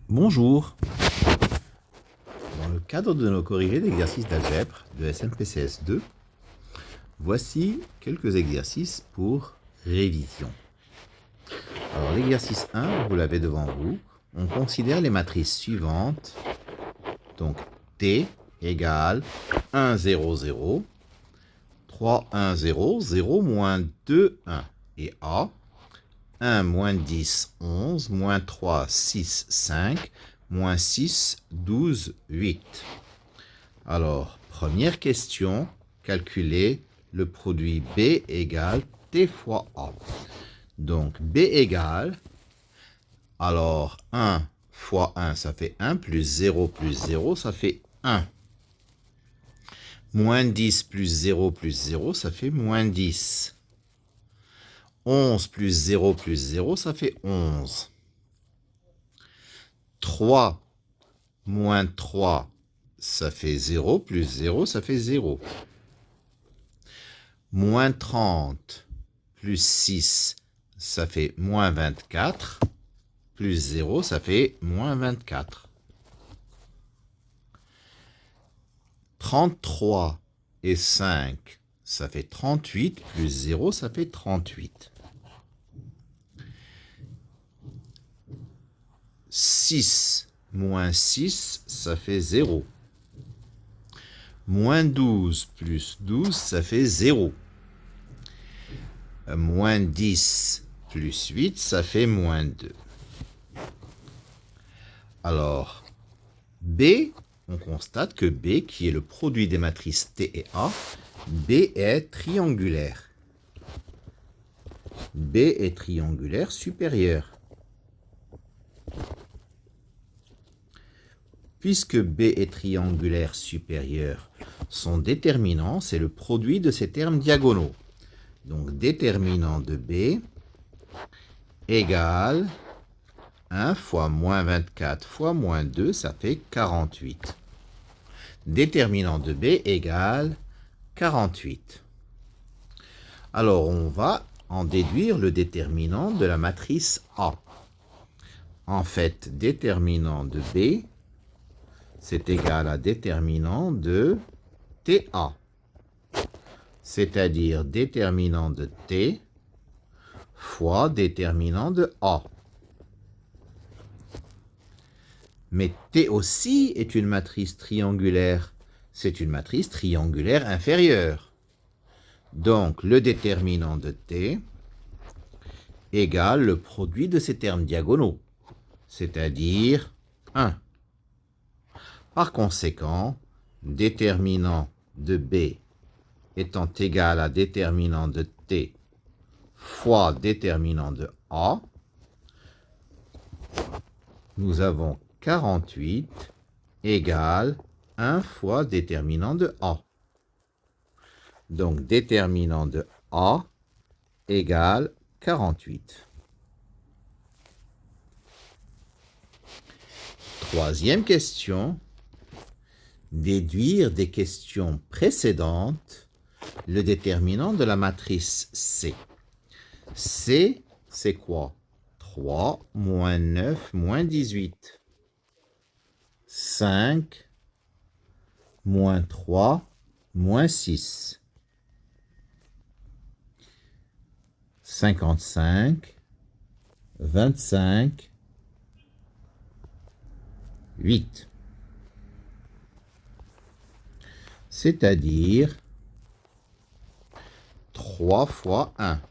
Bonjour. Dans le cadre de nos corrigés d'exercices d'algèbre de SMPCS 2, voici quelques exercices pour révision. Alors l'exercice 1, vous l'avez devant vous. On considère les matrices suivantes. Donc T égale 1, 0, 0, 3, 1, 0, 0, moins 2, 1. Et A, 1, moins 10, 11, moins 3, 6, 5, moins 6, 12, 8. Alors, première question, calculer le produit B égale T fois A. Donc, B égale, alors 1 fois 1, ça fait 1, plus 0, ça fait 1. Moins 10 plus 0, ça fait moins 10. 11 plus 0, ça fait 11. 3 moins 3, ça fait 0, plus 0, ça fait 0. Moins 30 plus 6, ça fait moins 24. Plus 0, ça fait moins 24. 33 et 5, ça fait 38. Plus 0, ça fait 38. 6 moins 6, ça fait 0. Moins 12 plus 12, ça fait 0. Moins 10 plus 8, ça fait moins 2. Alors, B, on constate que B, qui est le produit des matrices T et A, B est triangulaire. B est triangulaire supérieur. Puisque B est triangulaire supérieur, son déterminant, c'est le produit de ses termes diagonaux. Donc, déterminant de B égale 1 fois moins 24 fois moins 2, ça fait 48. Déterminant de B égale 48. Alors, on va en déduire le déterminant de la matrice A. En fait, déterminant de B, c'est égal à déterminant de TA. C'est-à-dire déterminant de T fois déterminant de A. Mais T aussi est une matrice triangulaire. C'est une matrice triangulaire inférieure. Donc, le déterminant de T égale le produit de ses termes diagonaux, c'est-à-dire 1. Par conséquent, déterminant de B étant égal à déterminant de T fois déterminant de A, nous avons 48 égale 1 fois déterminant de A. Donc, déterminant de A égale 48. Troisième question. Déduire des questions précédentes le déterminant de la matrice C. C, c'est quoi? 3, moins 9, moins 18. 5, moins 3, moins 6. 55, 25, 8. C'est-à-dire 3 fois 1.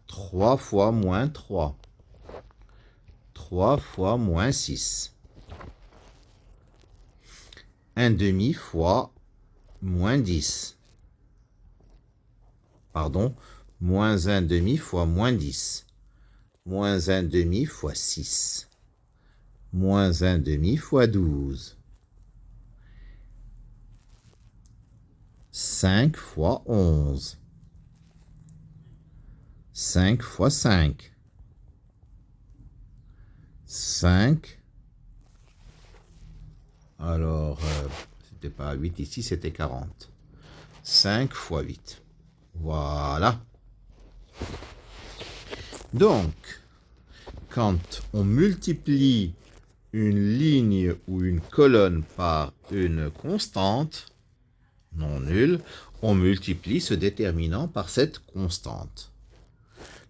3 fois moins 3. 3 fois moins 6. 1 demi fois moins 10. Pardon, moins 1 demi fois moins 10. Moins 1 demi fois 6. Moins 1 demi fois 12. 5 fois 11. 5 fois 5. 5. Alors, c'était pas 8 ici, c'était 40. 5 fois 8. Voilà. Donc, quand on multiplie une ligne ou une colonne par une constante non nulle, on multiplie ce déterminant par cette constante.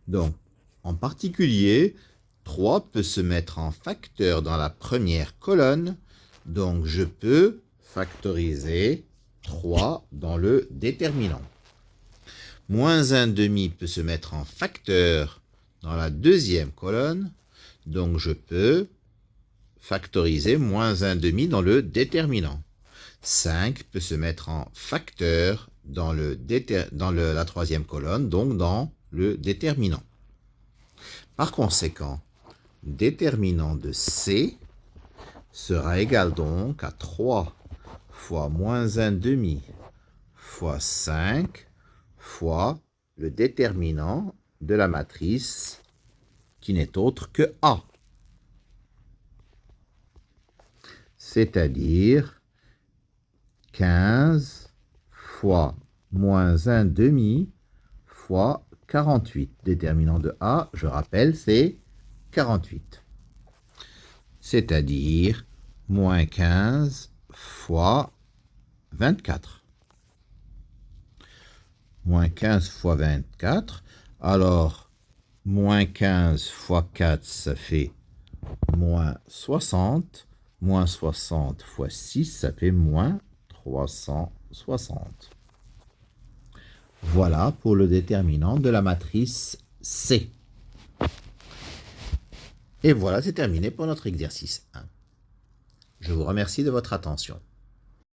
Donc, en particulier, 3 peut se mettre en facteur dans la première colonne, donc je peux factoriser 3 dans le déterminant. Moins 1/2 peut se mettre en facteur dans la deuxième colonne, donc je peux factoriser moins 1/2 dans le déterminant. 5 peut se mettre en facteur dans la troisième colonne, donc dans le déterminant. Par conséquent, déterminant de C sera égal donc à 3 fois moins 1/2 fois 5 fois le déterminant de la matrice qui n'est autre que A. C'est-à-dire 15 fois moins 1/2 fois 48. Déterminant de A, je rappelle, c'est 48. C'est-à-dire moins 15 fois 24. Moins 15 fois 24. Alors, moins 15 fois 4, ça fait moins 60. Moins 60 fois 6, ça fait moins 360. Voilà pour le déterminant de la matrice C. Et voilà, c'est terminé pour notre exercice 1. Je vous remercie de votre attention.